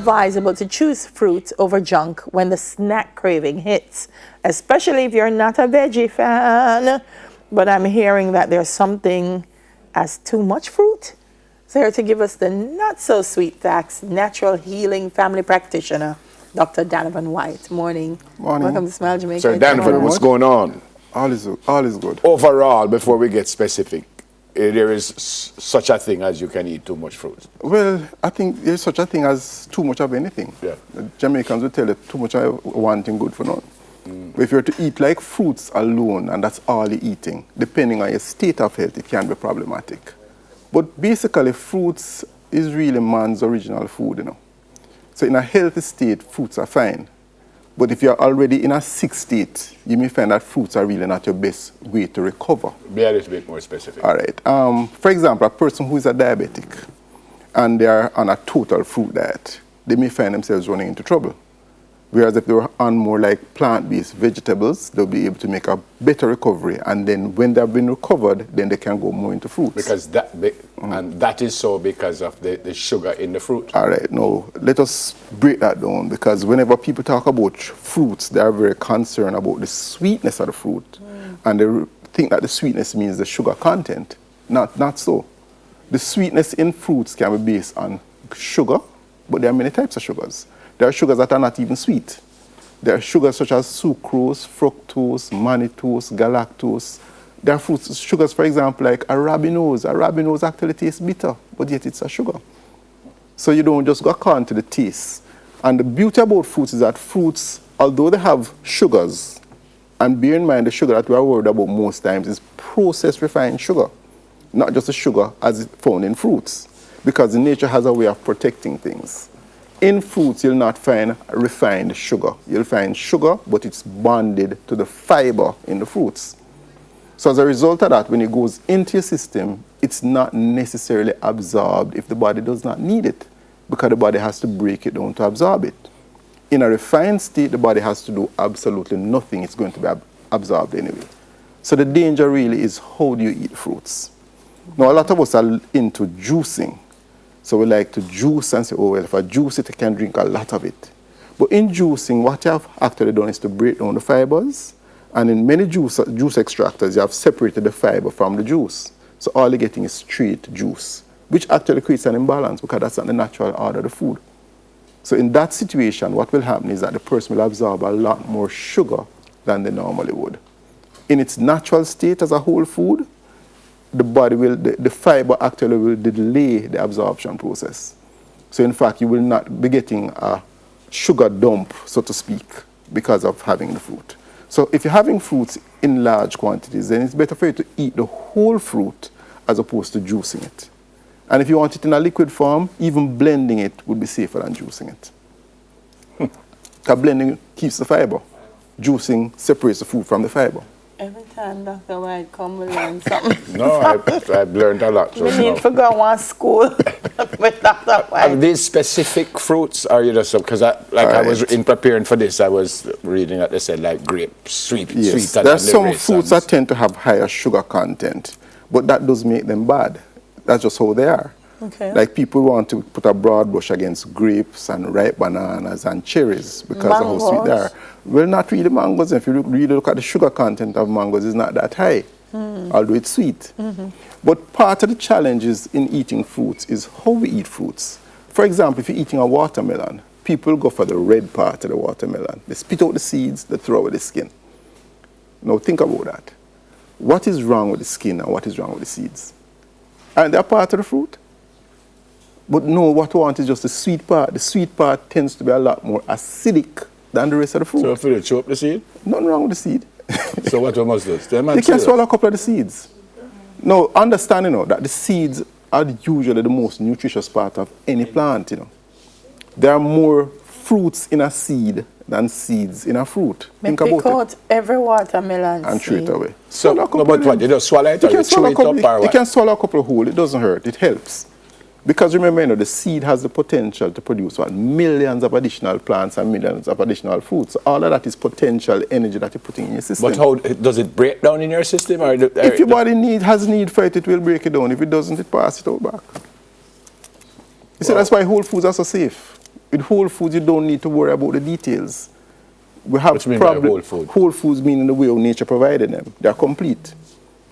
advisable to choose fruit over junk when the snack craving hits, especially if you're not a veggie fan. But I'm hearing that there's something as too much fruit. So here to give us the not-so-sweet facts, natural healing family practitioner, Dr. Donovan White. Morning. Morning. Welcome to Smile Jamaica. So Donovan, what's going on? All is good. Overall, before we get specific, there is such a thing as you can eat too much fruit. Well, I think there's such a thing as too much of anything. Yeah. The Jamaicans will tell you too much of one thing good for none. But if you're to eat like fruits alone and that's all you're eating, depending on your state of health, it can be problematic. But basically, fruits is really man's original food, you know. So in a healthy state, fruits are fine. But if you're already in a sick state, you may find that fruits are really not your best way to recover. Be a little bit more specific. All right. For example, a person who is a diabetic and they are on a total fruit diet, they may find themselves running into trouble. Whereas if they were on more like plant-based vegetables, they'll be able to make a better recovery. And then when they've been recovered, then they can go more into fruits. Because and that is so because of the sugar in the fruit. All right, now let us break that down, because whenever people talk about fruits, they are very concerned about the sweetness of the fruit. And they think that the sweetness means the sugar content. Not so. The sweetness in fruits can be based on sugar, but there are many types of sugars. There are sugars that are not even sweet. There are sugars such as sucrose, fructose, mannitose, galactose. There are sugars, for example, like arabinose. Arabinose actually tastes bitter, but yet it's a sugar. So you don't just go according to the taste. And the beauty about fruits is that fruits, although they have sugars, and bear in mind the sugar that we are worried about most times is processed refined sugar, not just the sugar as found in fruits, because nature has a way of protecting things. In fruits, you'll not find refined sugar. You'll find sugar, but it's bonded to the fiber in the fruits. So as a result of that, when it goes into your system, it's not necessarily absorbed if the body does not need it, because the body has to break it down to absorb it. In a refined state, the body has to do absolutely nothing. It's going to be absorbed anyway. So the danger really is, how do you eat fruits? Now, a lot of us are into juicing. So we like to juice and say, oh, well, if I juice it, I can drink a lot of it. But in juicing, what you have actually done is to break down the fibers. And in many juice extractors, you have separated the fiber from the juice. So all you're getting is straight juice, which actually creates an imbalance because that's not the natural order of the food. So in that situation, what will happen is that the person will absorb a lot more sugar than they normally would. In its natural state as a whole food, the body will, the fiber actually will delay the absorption process. So in fact, you will not be getting a sugar dump, so to speak, because of having the fruit. So if you're having fruits in large quantities, then it's better for you to eat the whole fruit as opposed to juicing it. And if you want it in a liquid form, even blending it would be safer than juicing it. Because blending keeps the fiber. Juicing separates the fruit from the fiber. Every time Dr. White come, we learn something. No, I've learned a lot. We need to go on school with Dr. White. Are these specific fruits, or you just, because I was in preparing for this, I was reading that they said like grapes, sweet. Yes, Sweet there are some fruits that tend to have higher sugar content, but that doesn't make them bad. That's just how they are. Okay. Like people want to put a broad brush against grapes and ripe bananas and cherries because of how sweet they are. Well, not really mangoes. If you really look at the sugar content of mangoes, it's not that high, although it's sweet. But part of the challenges in eating fruits is how we eat fruits. For example, if you're eating a watermelon, people go for the red part of the watermelon. They spit out the seeds, they throw away the skin. Now think about that. What is wrong with the skin and what is wrong with the seeds? Aren't they a part of the fruit? But no, what we want is just the sweet part. The sweet part tends to be a lot more acidic than the rest of the fruit. So if you chew up the seed? Nothing wrong with the seed. So what we must do? You can swallow a couple of the seeds. Now, understand, that the seeds are usually the most nutritious part of any plant, There are more fruits in a seed than seeds in a fruit. Think about out every watermelon and throw it away. So, no, but what, you just swallow it or you chew it up or what? You can swallow a couple of whole. It doesn't hurt. It helps. Because remember, the seed has the potential to produce millions of additional plants and millions of additional fruits. So all of that is potential energy that you're putting in your system. But how does it break down in your system? Or if your body has need for it, it will break it down. If it doesn't, it passes it out back. You see, that's why whole foods are so safe. With whole foods, you don't need to worry about the details. We have What do you mean by whole food? Whole foods meaning the way how nature provided them. They are complete.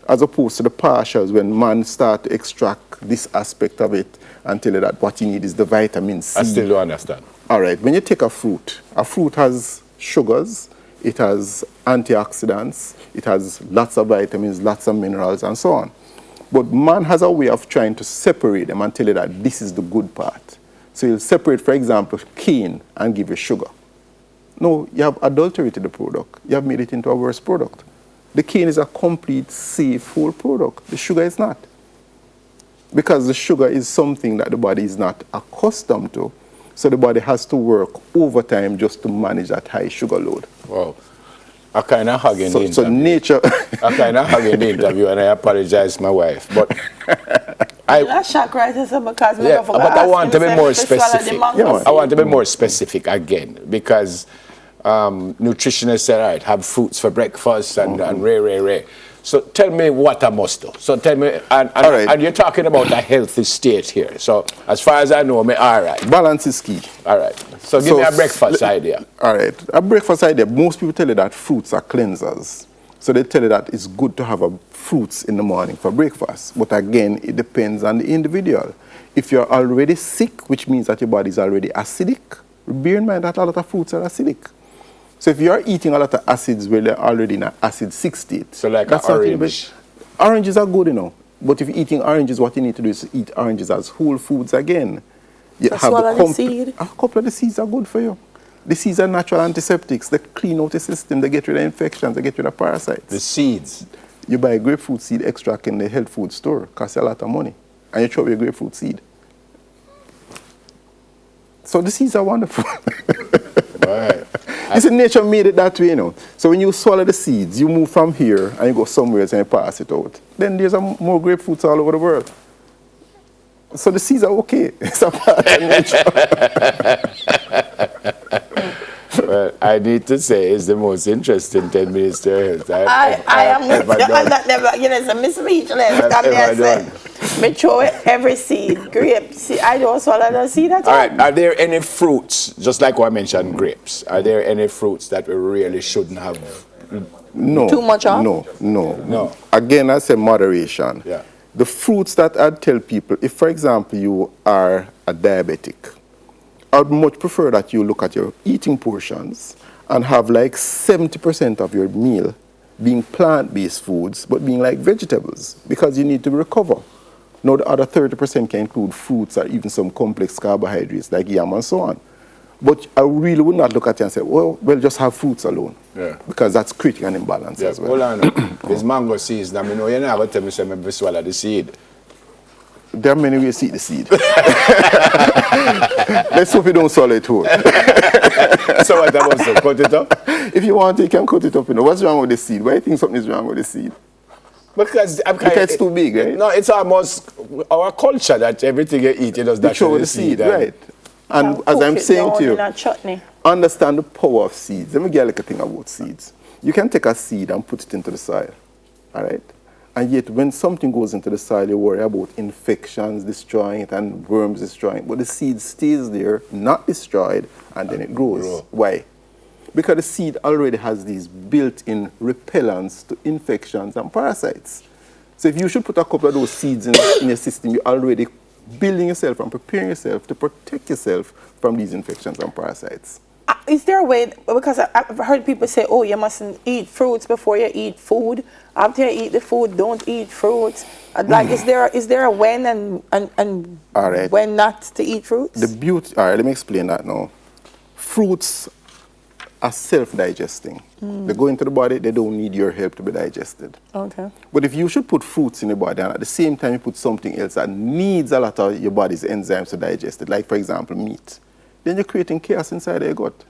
As opposed to the partials when man start to extract this aspect of it and tell you that what you need is the vitamin C. I still don't understand. All right, when you take a fruit has sugars, it has antioxidants, it has lots of vitamins, lots of minerals, and so on. But man has a way of trying to separate them and tell you that this is the good part. So he'll separate, for example, cane and give you sugar. No, you have adulterated the product. You have made it into a worse product. The cane is a complete, safe, whole product. The sugar is not. Because the sugar is something that the body is not accustomed to. So the body has to work overtime just to manage that high sugar load. Wow. I kind of hugging the interview. So nature... I kind of hugging the interview and I apologize to my wife. But I shock right because but I want to be more specific. Yeah, I want to be more specific again because nutritionists said, all right, have fruits for breakfast and ray. So tell me what I must do. So tell me, and you're talking about a healthy state here. So as far as I know, all right. Balance is key. All right. So give me a breakfast idea. All right. A breakfast idea. Most people tell you that fruits are cleansers. So they tell you that it's good to have fruits in the morning for breakfast. But again, it depends on the individual. If you're already sick, which means that your body is already acidic, bear in mind that a lot of fruits are acidic. So if you're eating a lot of acids where they're already in an acid 6 state. So like an orange. Oranges are good, But if you're eating oranges, what you need to do is eat oranges as whole foods again. You have the seed. A couple of the seeds are good for you. The seeds are natural antiseptics. They clean out the system. They get rid of infections. They get rid of parasites. The seeds. You buy grapefruit seed extract in the health food store. Costs a lot of money. And you throw away grapefruit seed. So the seeds are wonderful. Right. You see, nature made it that way, So when you swallow the seeds, you move from here and you go somewhere else and you pass it out. Then there's more grapefruits all over the world. So the seeds are okay. It's a part of nature. Well, I need to say it's the most interesting 10 minutes to health I am with you. I'm not never, it's a misleading. Come here, say. Me throw every seed, grapes. I don't swallow the seed at all. All right. Are there any fruits, just like I mentioned grapes, are there any fruits that we really shouldn't have? No. Too much of? No. Again, I say moderation. Yeah. The fruits that I'd tell people, if, for example, you are a diabetic, I'd much prefer that you look at your eating portions and have like 70% of your meal being plant-based foods, but being like vegetables, because you need to recover. Now, the other 30% can include fruits or even some complex carbohydrates like yam and so on. But I really would not look at it and say, well, just have fruits alone. Yeah. Because that's creating an imbalance as well. Hold on. There's mango seeds. Now, you're not going to tell me to swallow the seed. There are many ways to eat the seed. Let's hope you don't swallow it whole. So what about so? Cut it up? If you want, you can cut it up. What's wrong with the seed? Why do you think something is wrong with the seed? Because it's too big, right? No, it's almost our culture that everything you eat, you just dash show the the seed. Right. And as I'm saying to you, understand the power of seeds. Let me get a little thing about seeds. You can take a seed and put it into the soil, all right? And yet, when something goes into the soil, you worry about infections destroying it and worms destroying it. But the seed stays there, not destroyed, and then it grows. Why? Because the seed already has these built-in repellents to infections and parasites. So if you should put a couple of those seeds in your system, you're already building yourself and preparing yourself to protect yourself from these infections and parasites. Is there a way, because I've heard people say, oh, you mustn't eat fruits before you eat food. After you eat the food, don't eat fruits. Like, is there a when and all right, when not to eat fruits? The beauty, all right, let me explain that now. Fruits are self-digesting. They go into the body, they don't need your help to be digested. Okay. But if you should put fruits in your body and at the same time you put something else that needs a lot of your body's enzymes to digest it, like, for example, meat, then you're creating chaos inside your gut.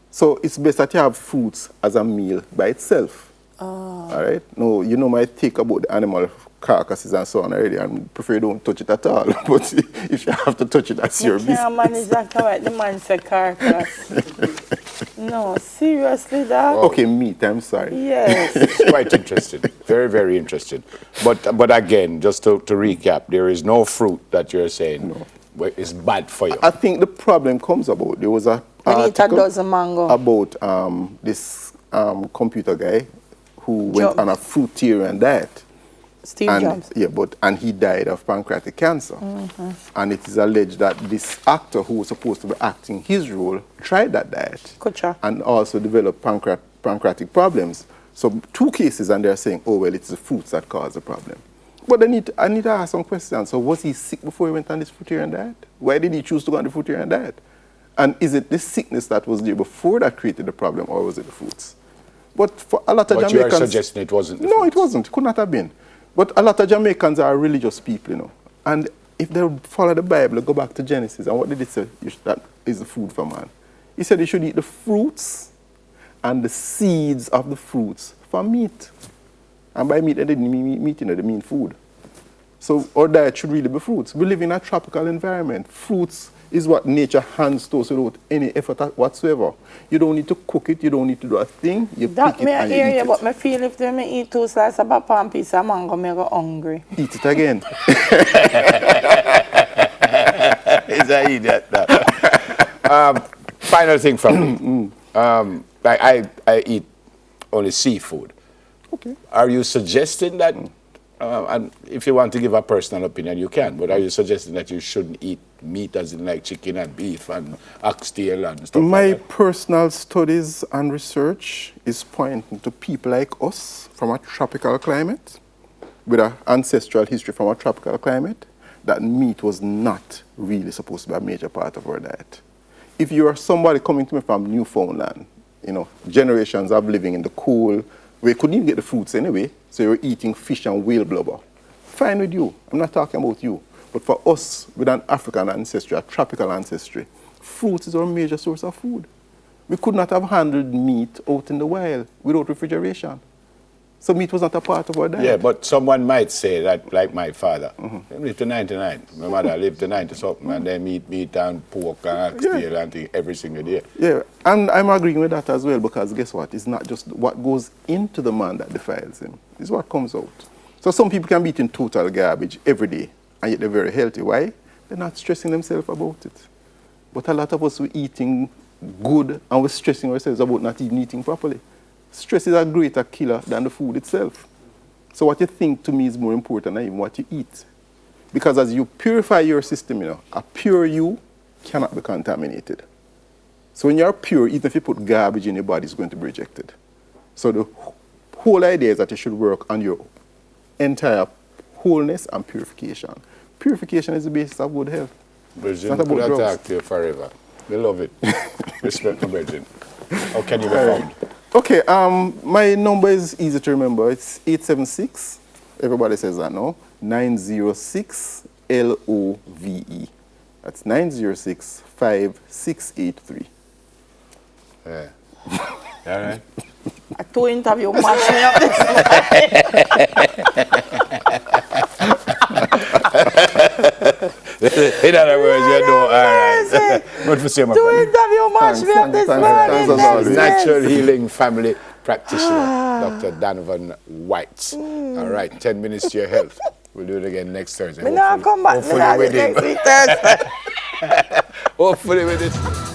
So it's best that you have fruits as a meal by itself. All right? No, you know my take about the animal carcasses and so on already, and prefer don't touch it at all. But if you have to touch it, that's your business. You can't manage that correct. The man said carcass. No, seriously, dog. Okay, meat, I'm sorry. Yes. It's quite interesting. Very, very interesting. But again, just to recap, there is no fruit that you're saying is bad for you? I think the problem comes about, there was a When you eat a article dozen mango. about this computer guy who went on a fruitarian diet. Steve Jobs. Yeah, and he died of pancreatic cancer. And it is alleged that this actor who was supposed to be acting his role tried that diet. Kucha. And also developed pancreatic problems. So 2 cases, and they're saying, oh, well, it's the fruits that cause the problem. But I need to ask some questions. So was he sick before he went on this fruitarian diet? Why did he choose to go on the fruitarian diet? And is it this sickness that was there before that created the problem, or was it the fruits? But for a lot of But Jamaicans... you are suggesting it wasn't the No, fruits. it wasn't. It could not have been. But a lot of Jamaicans are religious people, you know. And if they follow the Bible, go back to Genesis, and what did it say that is the food for man? He said you should eat the fruits and the seeds of the fruits for meat. And by meat, they didn't mean meat, you know, they mean food. So our diet should really be fruits. We live in a tropical environment. Fruits is what nature hands to us without any effort whatsoever. You don't need to cook it, you don't need to do a thing, you That pick it me and you hear eat you, it. but me feel if they me eat 2 slices of papa and piece of mango, me go hungry. Eat it again. Is that idiot? Final thing from me. I eat only seafood. Okay. Are you suggesting that, and if you want to give a personal opinion, you can, but are you suggesting that you shouldn't eat meat as in like chicken and beef and oxtail and stuff My like that? personal studies and research is pointing to people like us from a tropical climate, with an ancestral history from a tropical climate, that meat was not really supposed to be a major part of our diet. If you are somebody coming to me from Newfoundland, you know, generations of living in the cool, where you couldn't even get the fruits anyway, so you're eating fish and whale blubber. Fine with you. I'm not talking about you. But for us, with an African ancestry, a tropical ancestry, fruits is our major source of food. We could not have handled meat out in the wild without refrigeration. So meat was not a part of our diet. Yeah, but someone might say that, like my father, he lived to 99. My mother lived to 90-something, and they eat meat and pork and oxtail and thing every single day. Yeah, and I'm agreeing with that as well, because guess what? It's not just what goes into the man that defiles him. It's what comes out. So some people can be eating total garbage every day, and yet they're very healthy. Why? They're not stressing themselves about it. But a lot of us, we're eating good, and we're stressing ourselves about not even eating properly. Stress is a greater killer than the food itself. So what you think to me is more important than even what you eat. Because as you purify your system, you know, a pure you cannot be contaminated. So when you're pure, even if you put garbage in your body, it's going to be rejected. So the whole idea is that you should work on your entire wholeness and purification. Purification is the basis of good health. Virgin, It's not about could I drugs. talk to you forever? We love it. Respect for Virgin. How can you be found? Okay, my number is easy to remember. It's 876. Everybody says that now. 906 LOVE. That's 906-5683. Yeah. All right. I 2 interview match me up this In other words, you know, all right. Good for seeing my 2 friend. interview match me up this thanks, morning. as always. Natural Healing Family Practitioner, Dr. Donovan White. All right, 10 minutes to your health. We'll do it again next Thursday. Me now come back. Me Hopefully now with next him. week Thursday. Hopefully with it.